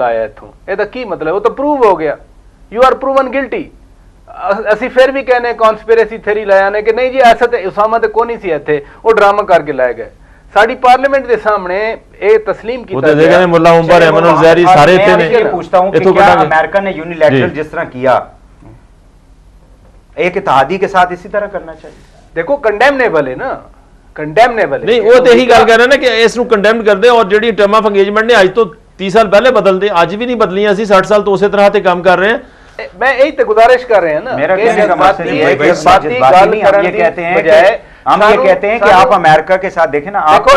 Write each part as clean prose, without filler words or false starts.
ਆਇਆ ਇੱਥੋਂ, ਇਹਦਾ ਕੀ ਮਤਲਬ? ਉਹ ਤਾਂ ਪ੍ਰੂਵ ਹੋ ਗਿਆ, ਯੂ ਆਰ ਪ੍ਰੂਵਨ ਗਿਲਟੀ। ਅਸੀਂ ਫਿਰ ਵੀ ਕਹਿੰਦੇ ਕਨਸਪੀਰੇਸੀ ਥਿਊਰੀ ਲਾਇਆ ਨੇ ਕਿ ਨਹੀਂ ਜੀ ਐਸਾ ਤੇ ਉਸਾਮਾ ਤੇ ਕੋਈ ਨਹੀਂ ਸੀ ਇੱਥੇ, ਉਹ ਡਰਾਮਾ ਕਰਕੇ ਲਾਏ ਗਏ। ਸਾਡੀ ਪਾर्लियामेंट ਦੇ ਸਾਹਮਣੇ ਇਹ ਤਸਲੀਮ ਕੀਤਾ ਗਿਆ। मुल्ला उमर अहमद ज़हरी सारे थे ने। मैं पूछता हूं कि क्या अमेरिका ने यूनिलैटरल जिस तरह किया एक इत्तेहादी के साथ इसी तरह करना चाहिए? देखो कंडेमनेबल है ना, कंडेमनेबल है। नहीं वो तो यही गल कर रहे ना कि इसनू कंडेम कर दे और जेडी टर्म ऑफ एंगेजमेंट ने आज तो 30 साल पहले बदल दे, आज भी नहीं बदली, असि 60 साल तो उसी तरह से काम कर रहे हैं। मैं यही तो गुजारिश कर रहे हैं ना, मेरा कहने का मकसद ये है कि हम ये कहते हैं कि आप अमेरिका के साथ देखें ना, आपको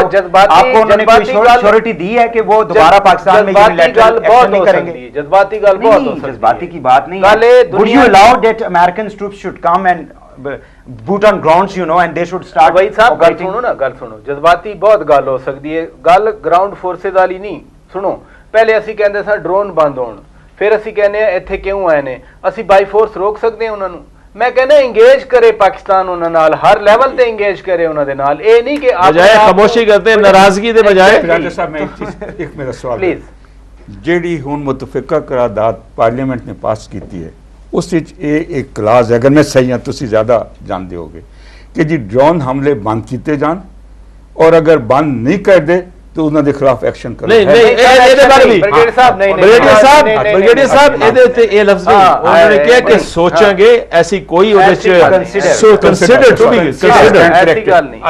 उन्होंने कोई श्योरिटी दी है कि वो दोबारा पाकिस्तान में यूनिलैटरल एक्शन नहीं करेंगे? जज्बाती गल बहुत हो सकती है, जज्बाती की बात नहीं है। Would you allow that American troops should come and boot on grounds, you know, and they should start? भाई साहब गल सुनो ना, गल सुनो, जज्बाती बहुत गल हो सकती है, गल ग्राउंड फोर्सेस वाली नहीं। सुनो, पहले असी कहते सा ड्रोन बंद होण, फिर असी कहने इत्थे क्यों आए ने, असी बाई फोर्स रोक सकते हैं उन्होंने? मैं कहना इंगेज करे पाकिस्तान उन्हां नाल, हर लेवल ते इंगेज करे उन्हां दे नाल, ए नहीं कि आप बजाय खामोशी करते हैं नाराजगी दे बजाय। राजा साहब मैं एक मेरा सवाल प्लीज, जेडी हुण मुतफिका करारदाद पार्लियामेंट ने पास की है उस विच एक क्लास है, अगर मैं सही हाँ तुसीं ज़्यादा जानते होगे, कि जी ड्रोन हमले बंद किए जान और अगर बंद नहीं कर दे तो उन्होंने खिलाफ एक्शन करो। नहीं नहीं ਇਹਦੇ ਬਾਰੇ ਵੀ ब्रिगेडियर साहब नहीं ब्रिगेडियर साहब ਇਹਦੇ ਤੇ ਇਹ ਲਫ਼ਜ਼ ਨਹੀਂ, ਉਹਨਾਂ ਨੇ ਕਿਹਾ ਕਿ ਸੋਚਾਂਗੇ, ਐਸੀ ਕੋਈ ਉਹਦੇ ਚ ਕੰਸੀਡਰ ਟੂ ਬੀ ਕੰਸੀਡਰ ऐसी गल नहीं।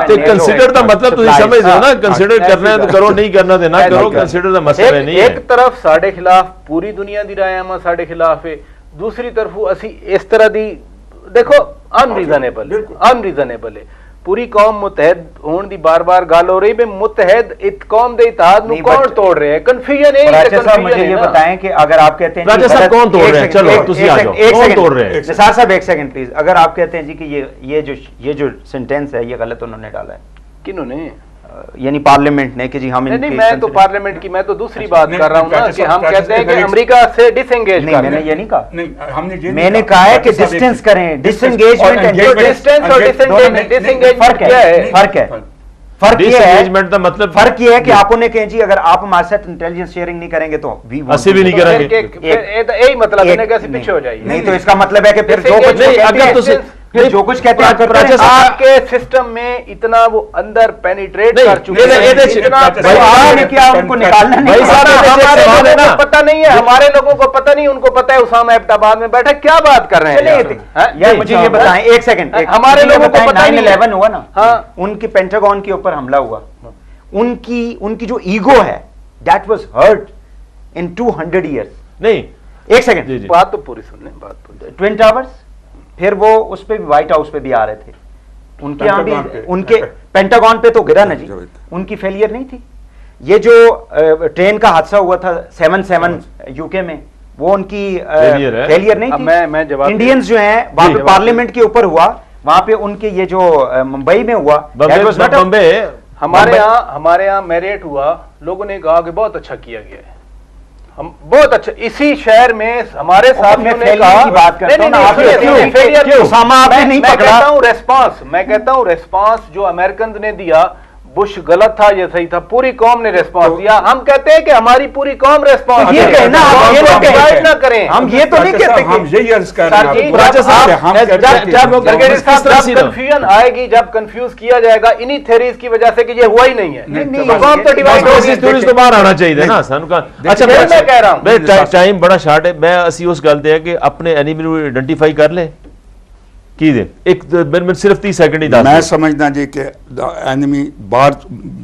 ਤੇ ਕੰਸੀਡਰ ਦਾ ਮਤਲਬ ਤੁਸੀਂ ਸਮਝਦੇ ਹੋ ਨਾ, ਕੰਸੀਡਰ ਕਰਨਾ ਹੈ ਤਾਂ ਕਰੋ, ਨਹੀਂ ਕਰਨਾ ਤੇ ਨਾ ਕਰੋ, ਕੰਸੀਡਰ ਦਾ ਮਸਲਾ ਨਹੀਂ ਹੈ। एक तरफ साडे खिलाफ पूरी दुनिया दी रायमा साडे खिलाफ है, दूसरी तरफ असी इस तरह दी देखो अनरीजनेबल है। पूरी कौम मुतहद होने दी बार बार गल हो रही है, मुतहद कौम दे इत्तेहाद नु कौन तोड़ रहे हैं? कंफ्यूजन है। राजा साहब मुझे ये बताएं कि अगर आप कहते हैं राजा साहब कौन तोड़ रहे हैं? चलो तुसी आ जाओ, कौन तोड़ रहे हैं? निसार साहब एक सेकंड प्लीज, अगर आप कहते हैं जी कि ये जो सेंटेंस है ये गलत उन्होंने डाला है, किन्होंने? यानी पार्लियामेंट ने, कि जी हम नहीं, मैं तो पार्लियामेंट की, मैं तो दूसरी बात कर रहा हूँ ना कि हम कहते हैं कि अमेरिका से डिसएंगेज नहीं, मैंने ये नहीं कहा, नहीं हमने मैंने कहा है कि डिस्टेंस करें, डिसएंगेजमेंट एंड डिस्टेंस और डिसएंगेजमेंट फर्क है, फर्क ये है, मतलब फर्क ये है कि आप उन्हें कहें जी अगर आप हमारे साथ इंटेलिजेंस शेयरिंग नहीं करेंगे तो ਅਸੀਂ भी नहीं करेंगे, यही मतलब है कि पीछे हो जाइए। नहीं तो इसका मतलब है कि फिर जो कुछ अगर जो कुछ कहते हैं आपके सिस्टम में इतना वो अंदर पेनिट्रेट कर चुके हैं, क्या उनको निकालना नहीं पता नहीं है, हमारे लोगों को पता नहीं, उनको पता है उसामा एबटाबाद में बैठा, क्या बात कर रहे हैं? यार मुझे ये बताएं एक सेकंड, हमारे लोगों को पता नहीं। 9/11 हुआ ना, हाँ, उनके पेंटागन के ऊपर हमला हुआ, उनकी जो ईगो है that was hurt in 200 years. नहीं एक सेकंड, बात तो पूरी सुन लें, बात पूरी। ट्विन टावर्स, फिर वो उस पे भी व्हाइट हाउस पे भी आ रहे थे, उनके यहाँ भी, उनके पेंटागन पे तो गिरा ना जी, उनकी फेलियर नहीं थी। ये जो ट्रेन का हादसा हुआ था 7/7 यूके में, वो उनकी फेलियर नहीं थी। मैं जवाब, इंडियंस जो हैं वहां पे पार्लियामेंट के ऊपर हुआ, वहां पे उनके ये जो मुंबई में हुआ, हमारे यहाँ मैरियट हुआ, लोगों ने कहा कि बहुत अच्छा किया गया है, हम बहुत अच्छा, इसी शहर में हमारे साथियों ने कहा, बात करता हूं, मैं कहता हूं रेस्पॉन्स जो अमेरिकन ने दिया बुश गलत था, ये सही था, पूरी कौम ने रेस्पॉन्स दिया। हम कहते हैं कि हमारी पूरी कौम रेस्पॉन्स, ये कहना आप ये लोग डिवाइड ना करें, हम ये तो नहीं कहते, हम यही अर्ज कर रहे हैं। जब कंफ्यूजन आएगी, जब कंफ्यूज किया जाएगा इन्हीं थ्योरीज की वजह से कि ये हुआ ही नहीं है, कौम तो डिवाइड होगी, टूरिस्ट तो बाहर आना चाहिए ना सानू का। अच्छा मैं कह रहा हूं टाइम बड़ा शार्ट है, मैं ਅਸੀਂ ਉਸ ਗੱਲ ਤੇ ਹੈ कि अपने एनिमी ਨੂੰ आइडेंटिफाई कर ले की दे एक मैं सिर्फ 30 सेकंड ही दस। मैं समझदा जी कि एनिमी बाहर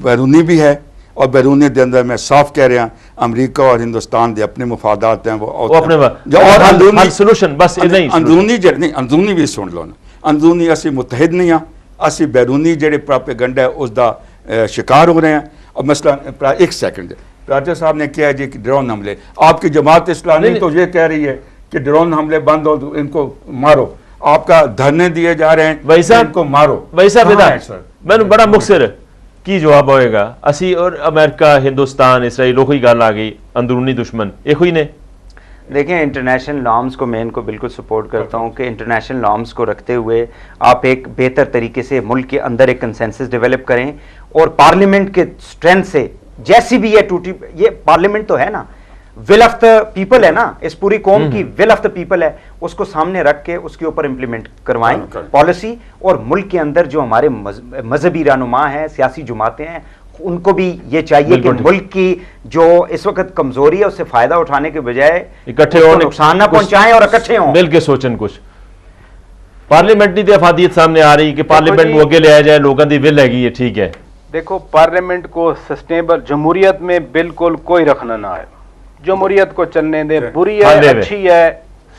बैरूनी भी है और बैरूनी के अंदर मैं साफ कह रहा अमेरिका और हिंदुस्तान के अपने मुफादात हैं, वो अपने और अंदरूनी सॉल्यूशन बस नहीं, अंदरूनी नहीं, अंदरूनी भी सुन लो ना, अंदरूनी असी मुतहद नहीं हाँ, असी बैरूनी जेडे प्रोपेगेंडा है उसका शिकार हो रहे हैं। और मसला एक सेकंड, राजा साहब ने किया जी कि ड्रोन हमले, आपकी जमात इस्लामी तो ये कह रही है कि ड्रोन हमले बंद हो तो इनको मारो, आपका धरने दिए जा रहे हैं, वैसा इनको मारो, वैसा मैंने बड़ा मुखसर की जवाब होएगा। असी और अमेरिका, हिंदुस्तान, इसराइल कोई गल आ गई, अंदरूनी दुश्मन एक ही ने। देखिए इंटरनेशनल नॉर्म्स को मैं इनको बिल्कुल सपोर्ट करता हूँ कि इंटरनेशनल नॉर्म्स को रखते हुए आप एक बेहतर तरीके से मुल्क के अंदर एक कंसेंसस डेवलप करें और पार्लियामेंट के स्ट्रेंथ से जैसी भी ये टूटी, ये पार्लियामेंट तो है ना, विल ऑफ द पीपल है ना, इस पूरी कौम की विल ऑफ द पीपल है, उसको सामने रख के उसके ऊपर इंप्लीमेंट करवाएं पॉलिसी। और मुल्क के अंदर जो हमारे मजहबी रहनुमा हैं, सियासी जमातें हैं, उनको भी ये चाहिए कि मुल्क की जो इस वक्त कमजोरी है उससे फायदा उठाने के बजाय इकट्ठे होने, नुकसान ना पहुंचाएं और इकट्ठे हों, मिलके सोचन कुछ। पार्लीमेंट की अफादियत सामने आ रही कि पार्लीमेंट को अगे लिया जाए, लोगों की विल हैगी है, ठीक है। देखो पार्लियामेंट को सस्टेनेबल, जमहूरियत में बिल्कुल कोई रखना ना है, जमहूरियत को चलने दे, बुरी है अच्छी है,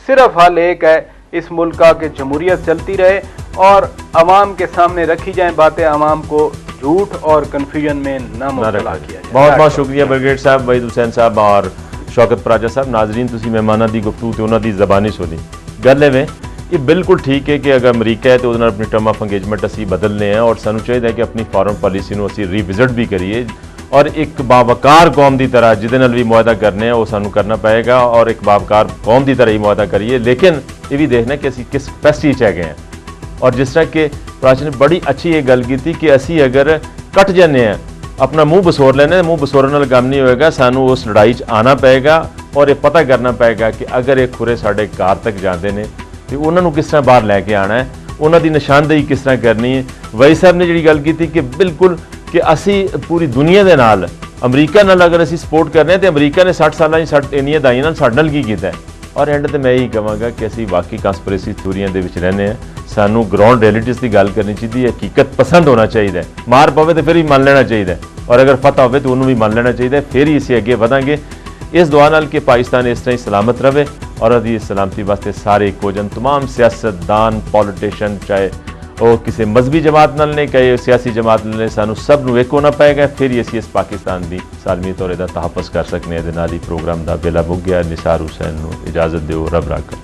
सिर्फ हल एक है इस मुल्क का कि जमहूरियत चलती रहे और अवाम के सामने रखी जाए बातें, अवाम को झूठ और कन्फ्यूजन में न मुब्तला किया जाए। बहुत बहुत शुक्रिया ब्रिगेड साहब, वहीद हुसैन साहब और शौकत पराजा साहब। नाजरीन तुसी मेहमानां दी गुफ्तगू ते उन्हां दी ज़बानी सुनी। गल है ये बिल्कुल ठीक है कि अगर अमरीका है तो उहदे नाल अपनी टर्म ऑफ अंगेजमेंट असीं बदलने हैं और सानू चाहिए कि अपनी फॉरेन पॉलिसी नूं असीं रिविजिट भी करिए और एक बावकार कौम की तरह जिहदे नाल भी मुआहदा करने हैं वो सानू करना पएगा और एक बावकार कौम की तरह ही मुआहदा करिए। लेकिन ये भी देखना कि असीं किस कैपेसिटी च हैगे हैं। और जिस तरह के प्राची ने बड़ी अच्छी ये गल की थी कि असी अगर कट जाने हैं, अपना मुंह बसोर लेने, मुंह बसोरन नाल काम नहीं होएगा, सानू उस लड़ाई च आना पएगा और ये पता करना पएगा कि अगर ये खुरे साढ़े घर तक जाते हैं तो उन्होंने किस तरह बाहर लैके आना है, उन्होंने निशानदेही किस तरह करनी है। वही साहब ने जी गल की थी कि बिल्कुल कि असी पूरी दुनिया के नाल अमरीका नाल अगर असी सपोर्ट कर रहे हैं तो अमरीका ने 60 साल इन्नियां दाइयां नाल साडे नाल की कीता है। और एंड ते मैं यही कहांगा कि असी वाकई कंस्पिरेसी थ्योरियां दे विच रहने हैं, सानू ग्राउंड रियलिटीज़ की गल करनी चाहिए, हकीकत पसंद होना चाहिए, मार पवे तो फिर भी मान लेना चाहिए और अगर फतह हो तो उन्होंने भी मान लेना चाहिए, फिर ही इसे अगे बढ़ांगे। इस दुआ नाल कि पाकिस्तान इस तरह ही सलामत रहे और अदी सलामती वास्ते सारे एक हो जान, तमाम सियासतदान पॉलिटिशियन चाहे वो किसी मजहबी जमात नाल ने कहे सियासी जमात नाल ने, सानू सब नूं एक होना पएगा, फिर ही असीं इस पाकिस्तान की सालमियत और इहदा तहफ़्फ़ुज़ कर सकने। इहदे नाल ही प्रोग्राम का बेला मुक गया। निसार हुसैन नूं इजाज़त दिओ, रब राखा।